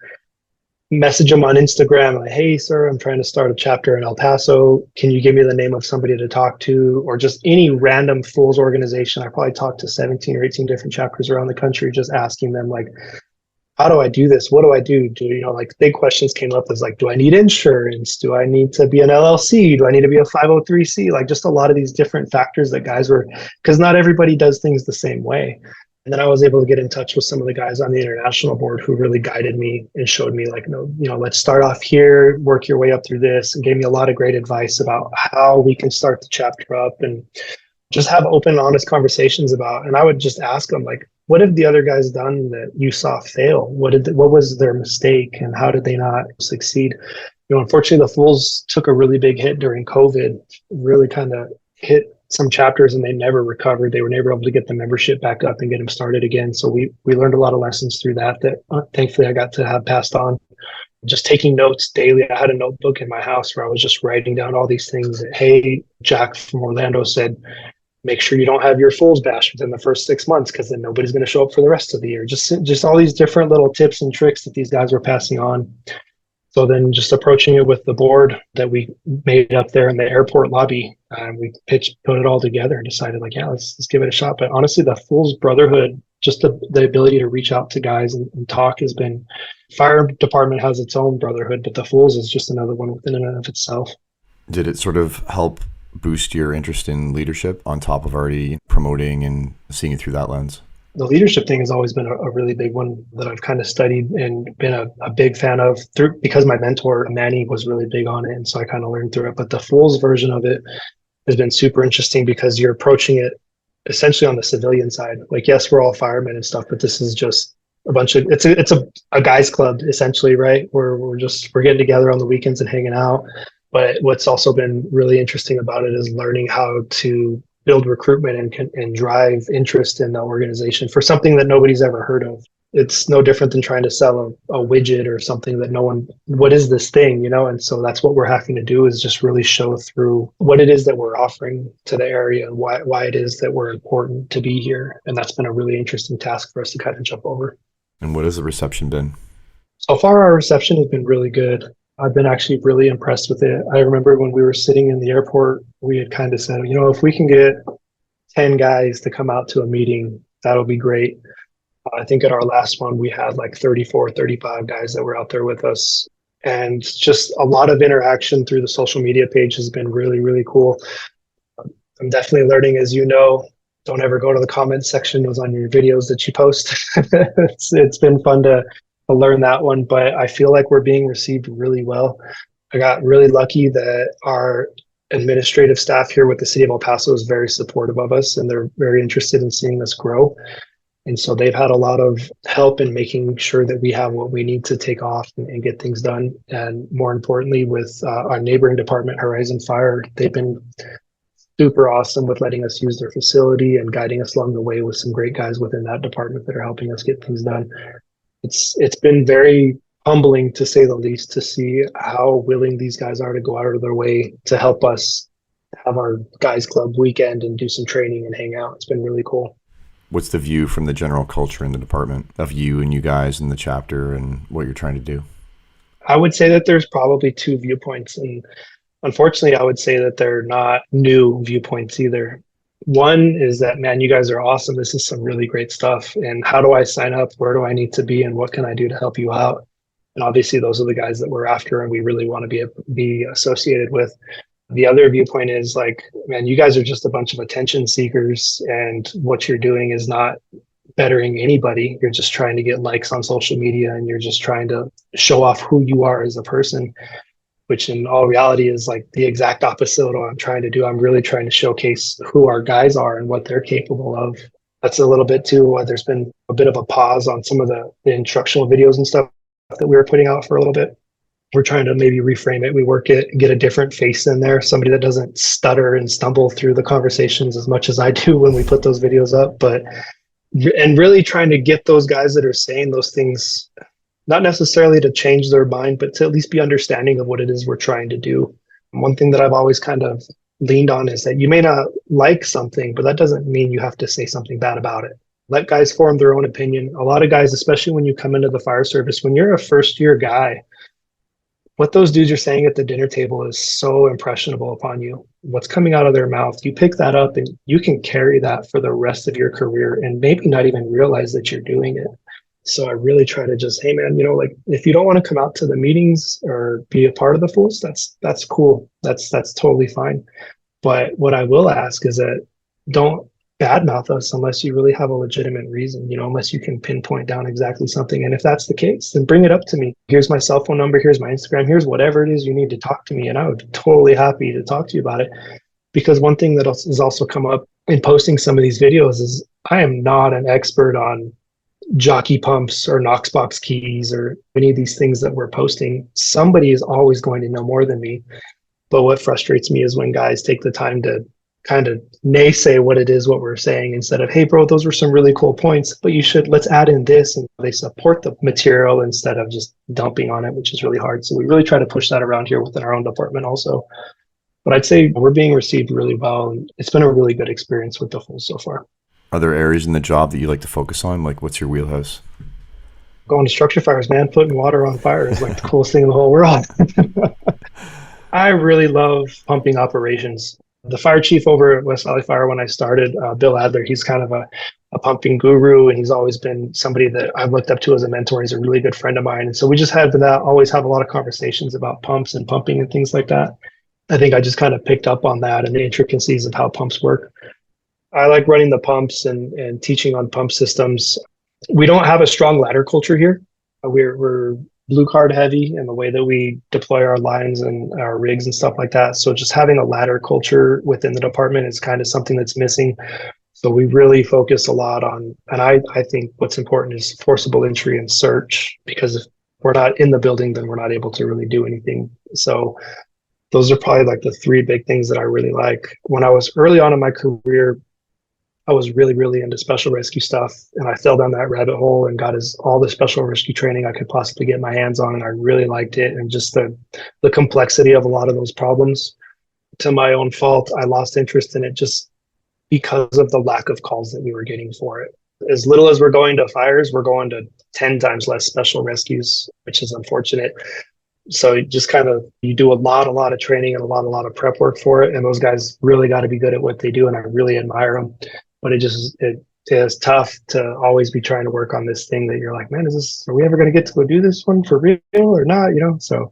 message them on Instagram. Like, hey, sir, I'm trying to start a chapter in El Paso. Can you give me the name of somebody to talk to? Or just any random Fools organization. I probably talked to 17 or 18 different chapters around the country, just asking them, like, how do I do this? What do I do? Like big questions came up as like, do I need insurance? Do I need to be an LLC? Do I need to be a 503c? Like just a lot of these different factors that guys were, because not everybody does things the same way. And then I was able to get in touch with some of the guys on the international board who really guided me and showed me like, let's start off here, work your way up through this, and gave me a lot of great advice about how we can start the chapter up and just have open, honest conversations about. And I would just ask them like, what have the other guys done that you saw fail? What was their mistake, and how did they not succeed? Unfortunately, the Fools took a really big hit during COVID, really kind of hit some chapters, and they never recovered. They were never able to get the membership back up and get them started again. So we learned a lot of lessons through that thankfully I got to have passed on. Just taking notes daily. I had a notebook in my house where I was just writing down all these things that, hey, Jack from Orlando said, make sure you don't have your Fools Bash within the first 6 months, because then nobody's going to show up for the rest of the year. Just all these different little tips and tricks that these guys were passing on. So then just approaching it with the board that we made up there in the airport lobby, And we put it all together and decided like, yeah, let's give it a shot. But honestly, the Fools Brotherhood, just the ability to reach out to guys and talk has been, fire department has its own brotherhood, but the Fools is just another one within and of itself. Did it sort of help boost your interest in leadership on top of already promoting and seeing it through that lens? The leadership thing has always been a really big one that I've kind of studied and been a big fan of because my mentor, Manny, was really big on it. And so I kind of learned through it. But the Fools version of it has been super interesting because you're approaching it essentially on the civilian side. Like, yes, we're all firemen and stuff, but this is just a bunch of, it's a guys club essentially, right? We're getting together on the weekends and hanging out. But what's also been really interesting about it is learning how to build recruitment and drive interest in the organization for something that nobody's ever heard of. It's no different than trying to sell a widget or something that no one, what is this thing, And so that's what we're having to do, is just really show through what it is that we're offering to the area and why it is that we're important to be here. And that's been a really interesting task for us to kind of jump over. And what has the reception been? So far, our reception has been really good. I've been actually really impressed with it. I remember when we were sitting in the airport, we had kind of said, if we can get 10 guys to come out to a meeting, that'll be great. I think at our last one, we had like 34, 35 guys that were out there with us. And just a lot of interaction through the social media page has been really, really cool. I'm definitely learning, as you know, don't ever go to the comment section on your videos that you post. It's been fun to learn that one, but I feel like we're being received really well. I got really lucky that our administrative staff here with the city of El Paso is very supportive of us, and they're very interested in seeing us grow. And so they've had a lot of help in making sure that we have what we need to take off and get things done. And more importantly, with our neighboring department, Horizon Fire, they've been super awesome with letting us use their facility and guiding us along the way with some great guys within that department that are helping us get things done. It's been very humbling, to say the least, to see how willing these guys are to go out of their way to help us have our guys club weekend and do some training and hang out. It's been really cool. What's the view from the general culture in the department of you and you guys in the chapter and what you're trying to do? I would say that there's probably two viewpoints, and unfortunately I would say that they're not new viewpoints either. One is that, man, you guys are awesome. This is some really great stuff. And how do I sign up? Where do I need to be? And what can I do to help you out? And obviously those are the guys that we're after and we really want to be associated with. The other viewpoint is like, man, you guys are just a bunch of attention seekers, and what you're doing is not bettering anybody. You're just trying to get likes on social media, and you're just trying to show off who you are as a person, which in all reality is like the exact opposite of what I'm trying to do. I'm really trying to showcase who our guys are and what they're capable of. That's a little bit too, there's been a bit of a pause on some of the instructional videos and stuff that we were putting out for a little bit. We're trying to maybe reframe it. We work it, get a different face in there, somebody that doesn't stutter and stumble through the conversations as much as I do when we put those videos up. And really trying to get those guys that are saying those things, not necessarily to change their mind, but to at least be understanding of what it is we're trying to do. One thing that I've always kind of leaned on is that you may not like something, but that doesn't mean you have to say something bad about it. Let guys form their own opinion. A lot of guys, especially when you come into the fire service, when you're a first year guy, what those dudes are saying at the dinner table is so impressionable upon you. What's coming out of their mouth, you pick that up and you can carry that for the rest of your career and maybe not even realize that you're doing it. So I really try to just, hey man, like if you don't want to come out to the meetings or be a part of the Fools, that's cool. That's totally fine. But what I will ask is that don't badmouth us unless you really have a legitimate reason, unless you can pinpoint down exactly something. And if that's the case, then bring it up to me. Here's my cell phone number. Here's my Instagram. Here's whatever it is you need to talk to me. And I would be totally happy to talk to you about it. Because one thing that has also come up in posting some of these videos is I am not an expert on jockey pumps or Knoxbox keys or any of these things that we're posting. Somebody is always going to know more than me. But what frustrates me is when guys take the time to kind of naysay what we're saying instead of, hey bro, those were some really cool points, but let's add in this, and they support the material instead of just dumping on it, which is really hard. So we really try to push that around here within our own department also. But I'd say we're being received really well, and it's been a really good experience with the Fools so far. Are there areas in the job that you like to focus on? Like, what's your wheelhouse? Going to structure fires, man. Putting water on fire is like the coolest thing in the whole world. I really love pumping operations. The fire chief over at West Valley Fire when I started, Bill Adler, he's kind of a pumping guru, and he's always been somebody that I've looked up to as a mentor. He's a really good friend of mine. And so we just had that, always have a lot of conversations about pumps and pumping and things like that. I think I just kind of picked up on that and the intricacies of how pumps work. I like running the pumps and teaching on pump systems. We don't have a strong ladder culture here. We're blue card heavy in the way that we deploy our lines and our rigs and stuff like that. So just having a ladder culture within the department is kind of something that's missing. So we really focus a lot on, and I think what's important is forcible entry and search, because if we're not in the building, then we're not able to really do anything. So those are probably like the three big things that I really like. When I was early on in my career, I was really, really into special rescue stuff, and I fell down that rabbit hole and got all the special rescue training I could possibly get my hands on, and I really liked it. And just the complexity of a lot of those problems, to my own fault, I lost interest in it just because of the lack of calls that we were getting for it. As little as we're going to fires, we're going to 10 times less special rescues, which is unfortunate. So just kind of, you do a lot of training and a lot of prep work for it. And those guys really got to be good at what they do. And I really admire them. But it is tough to always be trying to work on this thing that you're like, man, are we ever going to get to go do this one for real or not? So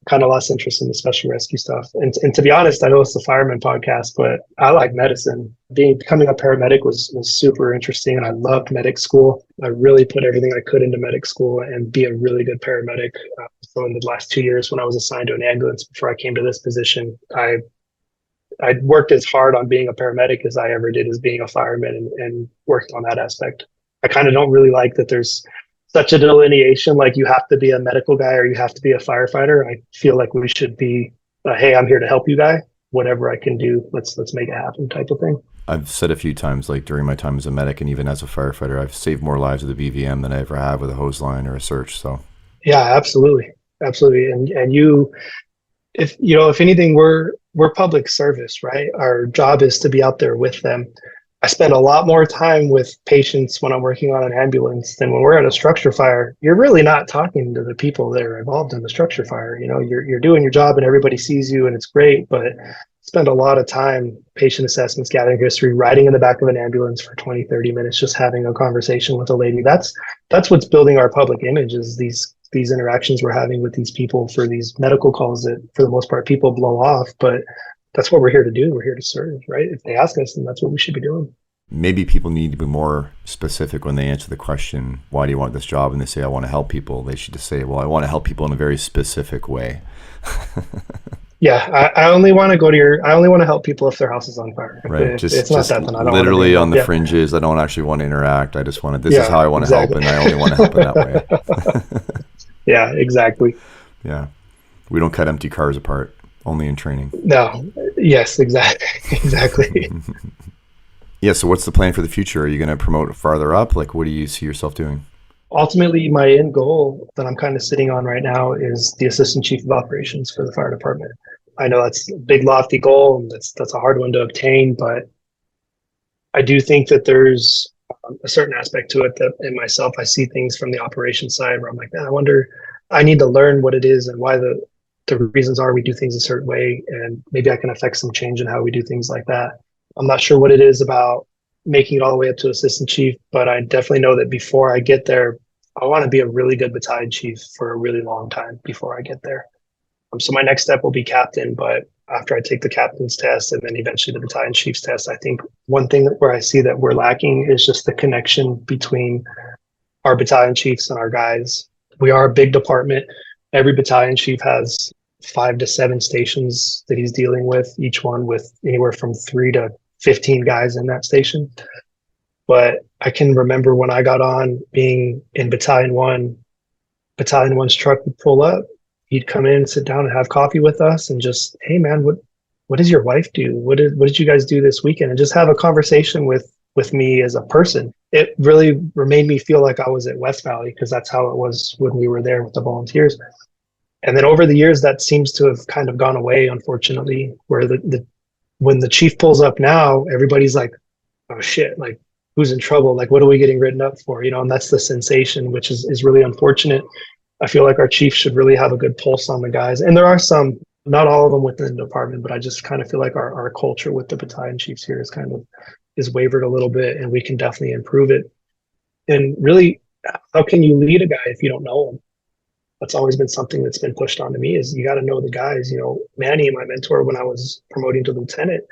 kind of lost interest in the special rescue stuff. And to be honest, I know it's the fireman podcast, but I like medicine. Becoming a paramedic was super interesting, and I loved medic school. I really put everything I could into medic school and be a really good paramedic. So in the last 2 years, when I was assigned to an ambulance before I came to this position, I worked as hard on being a paramedic as I ever did as being a fireman, and worked on that aspect. I kind of don't really like that there's such a delineation, like you have to be a medical guy or you have to be a firefighter. I feel like we should be, hey, I'm here to help you guy. Whatever I can do, let's make it happen type of thing. I've said a few times, like during my time as a medic and even as a firefighter, I've saved more lives with a BVM than I ever have with a hose line or a search. So yeah, absolutely. And you, if anything, we're public service, right? Our job is to be out there with them. I spend a lot more time with patients when I'm working on an ambulance than when we're at a structure fire. You're really not talking to the people that are involved in the structure fire. You're doing your job and everybody sees you and it's great, but spend a lot of time, patient assessments, gathering history, riding in the back of an ambulance for 20, 30 minutes, just having a conversation with a lady. That's what's building our public image, is these interactions we're having with these people for these medical calls that for the most part people blow off, but that's what we're here to do. We're here to serve, right? If they ask us, then that's what we should be doing. Maybe people need to be more specific when they answer the question, why do you want this job? And they say, I want to help people. They should just say, well, I want to help people in a very specific way. Yeah, I only want to help people if their house is on fire. Right. It's not that, then I don't literally want to on the fringes. I don't actually want to interact. I just want to, this is how I want to help, and I only want to help in that way. Yeah, exactly. Yeah. We don't cut empty cars apart, only in training. No. Yes, exactly. Yeah. So what's the plan for the future? Are you going to promote farther up? Like, what do you see yourself doing? Ultimately, my end goal that I'm kind of sitting on right now is the assistant chief of operations for the fire department. I know that's a big, lofty goal, and that's a hard one to obtain, but I do think that there's a certain aspect to it that in myself, I see things from the operations side where I'm like, man, I wonder, I need to learn what it is and why the reasons are we do things a certain way, and maybe I can affect some change in how we do things like that. I'm not sure what it is about making it all the way up to assistant chief, but I definitely know that before I get there, I want to be a really good battalion chief for a really long time before I get there. So my next step will be captain, but after I take the captain's test and then eventually the battalion chief's test, I think one thing where I see that we're lacking is just the connection between our battalion chiefs and our guys. We are a big department. Every battalion chief has 5 to 7 stations that he's dealing with, each one with anywhere from 3 to 15 guys in that station. But I can remember when I got on being in Battalion 1, Battalion 1's truck would pull up. He'd come in, sit down and have coffee with us and just, hey man, what does your wife do? What did you guys do this weekend? And just have a conversation with me as a person. It really made me feel like I was at West Valley, because that's how it was when we were there with the volunteers. And then over the years, that seems to have kind of gone away, unfortunately, where when the chief pulls up now, everybody's like, oh shit, like who's in trouble? Like, what are we getting written up for? And that's the sensation, which is really unfortunate. I feel like our chief should really have a good pulse on the guys. And there are some Not all of them within the department, but I just kind of feel like our culture with the battalion chiefs here is wavered a little bit, and we can definitely improve it. And really, how can you lead a guy if you don't know him? That's always been something that's been pushed onto me, is you got to know the guys. Manny, my mentor, when I was promoting to lieutenant,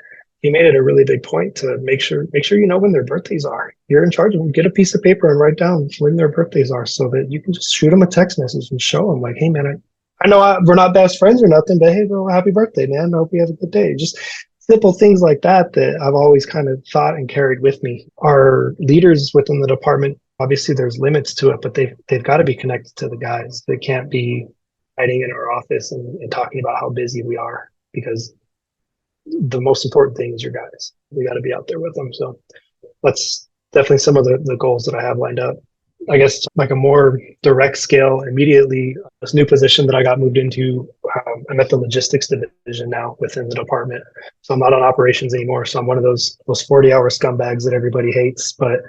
he made it a really big point to make sure you know when their birthdays are. You're in charge of them. Get a piece of paper and write down when their birthdays are, so that you can just shoot them a text message and show them, like, hey man, I know we're not best friends or nothing, but hey, well, happy birthday, man. I hope you have a good day. Just simple things like that I've always kind of thought and carried with me. Our leaders within the department, obviously there's limits to it, but they've got to be connected to the guys. They can't be hiding in our office and talking about how busy we are, because the most important thing is your guys. We got to be out there with them. So that's definitely some of the goals that I have lined up. I guess like a more direct scale, immediately, this new position that I got moved into, I'm at the logistics division now within the department. So I'm not on operations anymore. So I'm one of those 40-hour scumbags that everybody hates. But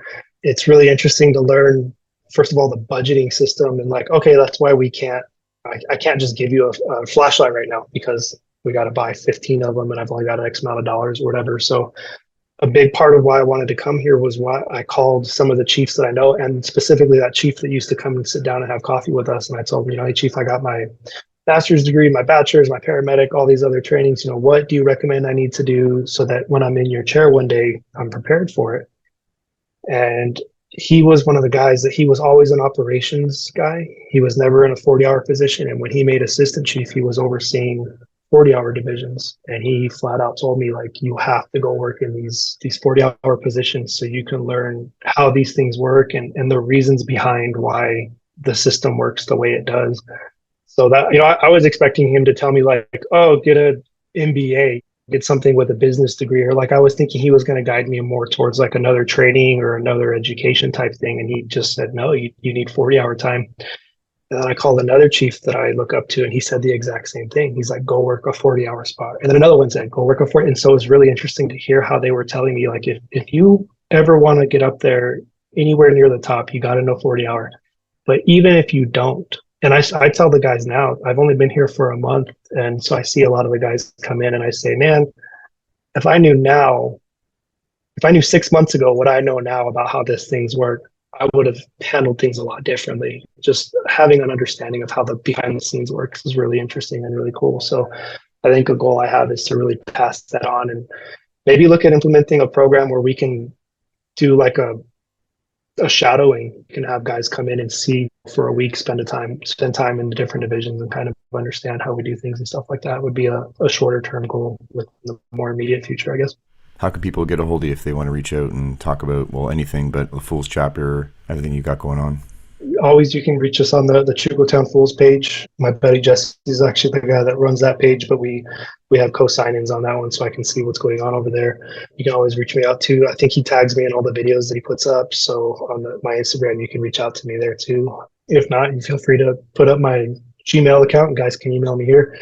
it's really interesting to learn, first of all, the budgeting system, and like, okay, that's why I can't just give you a flashlight right now, because we got to buy 15 of them and I've only got X amount of dollars or whatever. So a big part of why I wanted to come here was why I called some of the chiefs that I know, and specifically that chief that used to come and sit down and have coffee with us. And I told him, hey, chief, I got my master's degree, my bachelor's, my paramedic, all these other trainings. What do you recommend I need to do so that when I'm in your chair one day, I'm prepared for it? And he was one of the guys that he was always an operations guy. He was never in a 40-hour position. And when he made assistant chief, he was overseeing 40-hour divisions, and he flat out told me, like, you have to go work in these 40-hour positions so you can learn how these things work and the reasons behind why the system works the way it does. So that, I was expecting him to tell me like, oh, get an MBA, get something with a business degree, or like I was thinking he was going to guide me more towards like another training or another education type thing. And he just said, no, you need 40-hour time. And then I called another chief that I look up to, and he said the exact same thing. He's like, go work a 40-hour spot. And then another one said, go work a 40. And so it was really interesting to hear how they were telling me, like, if you ever want to get up there anywhere near the top, you got to know 40-hour. But even if you don't, and I tell the guys now, I've only been here for a month. And so I see a lot of the guys come in and I say, man, if I knew 6 months ago what I know now about how these things work, I would have handled things a lot differently. Just having an understanding of how the behind the scenes works is really interesting and really cool. So I think a goal I have is to really pass that on, and maybe look at implementing a program where we can do like a shadowing. You can have guys come in and see for a week, spend time in the different divisions and kind of understand how we do things and stuff like that. Would be a shorter term goal with the more immediate future, I guess. How can people get a hold of you if they want to reach out and talk about, well, anything but the Fools chapter, everything you got going on? Always, you can reach us on the Chugatown Fools page. My buddy Jesse is actually the guy that runs that page, but we have co-sign-ins on that one, so I can see what's going on over there. You can always reach me out too. I think he tags me in all the videos that he puts up, so on my Instagram, you can reach out to me there too. If not, you feel free to put up my Gmail account, and guys can email me here.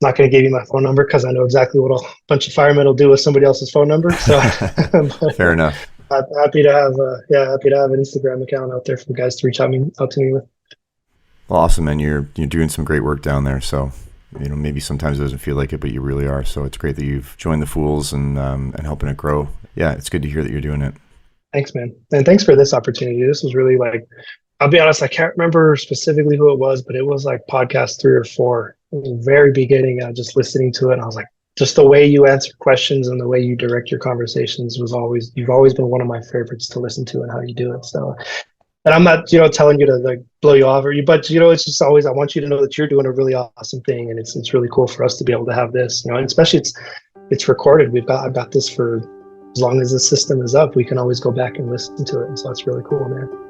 Not going to give you my phone number because I know exactly what a bunch of firemen will do with somebody else's phone number. So fair enough. Happy to have an Instagram account out there for guys to reach out to me with. Well, awesome, man. You're doing some great work down there. So, maybe sometimes it doesn't feel like it, but you really are. So it's great that you've joined the Fools and helping it grow. Yeah, it's good to hear that you're doing it. Thanks, man. And thanks for this opportunity. This was really like, I'll be honest, I can't remember specifically who it was, but it was like podcast 3 or 4. In the very beginning, just listening to it, and I was like, just the way you answer questions and the way you direct your conversations you've always been one of my favorites to listen to, and how you do it. So, and I'm not, telling you to like blow you off but it's just always, I want you to know that you're doing a really awesome thing, and it's really cool for us to be able to have this, and especially it's recorded. I've got this for as long as the system is up. We can always go back and listen to it. And so it's really cool, man.